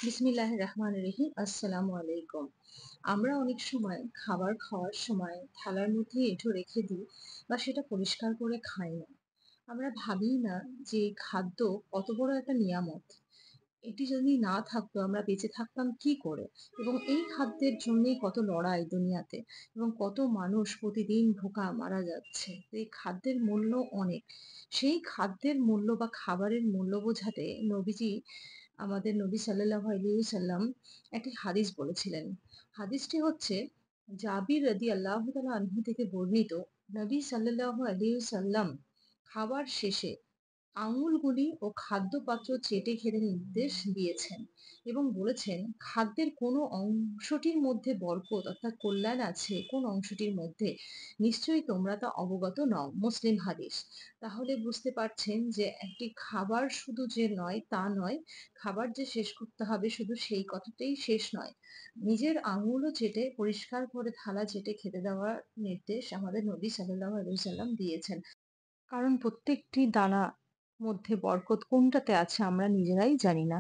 বিসমিল্লাহির রহমানির রহিম। আসসালামু আলাইকুম। আমরা অনেক সময় খাবার খাওয়ার সময় থালার মধ্যে এঁঠো রেখে দিই বা সেটা পরিষ্কার করে খাই না। আমরা ভাবিই না যে খাদ্য কত বড় একটা নিয়ামত। এটি যদি না থাকতো আমরা বেঁচে থাকতাম কি করে? এবং এই খাদ্যের জন্যই কত লড়াই দুনিয়াতে এবং কত মানুষ প্রতিদিন ভোকা মারা যাচ্ছে। তো এই খাদ্যের মূল্য অনেক। সেই খাদ্যের মূল্য বা খাবারের মূল্য বোঝাতে নবীজি আমাদের নবী সাল্লাল্লাহু আলাইহি সাল্লাম একটি হাদিস বলেছিলেন। হাদিসটি হচ্ছে জাবির রাদিয়াল্লাহু তাআলা আনহু থেকে বর্ণিত। নবী সাল্লাল্লাহু আলাইহি সাল্লাম খাবার শেষে আঙুলগুলি ও খাদ্যপাত্র চেটে খেতে নির্দেশ দিয়েছেন এবং বলেছেন খাদ্যের কোনো অংশটির মধ্যে বরকত অর্থাৎ কল্যাণ আছে কোন অংশটির মধ্যে নিশ্চয়ই তোমরা তা অবগত নও। মুসলিম হাদিস। তাহলে বুঝতে পারছেন যে একটি খাবার শুধু যে নয় তা নয়, খাবার যে শেষ করতে হবে শুধু সেই কথাটাই শেষ নয়, নিজের আঙুলও চেটে পরিষ্কার করে থালা চেটে খেতে দেওয়ার নির্দেশ আমাদের নবী সাল্লাল্লাহু আলাইহি সাল্লাম দিয়েছেন। কারণ প্রত্যেকটি দানা মধ্যে বরকত কোনটাতে আছে আমরা নিজেরাই জানি না।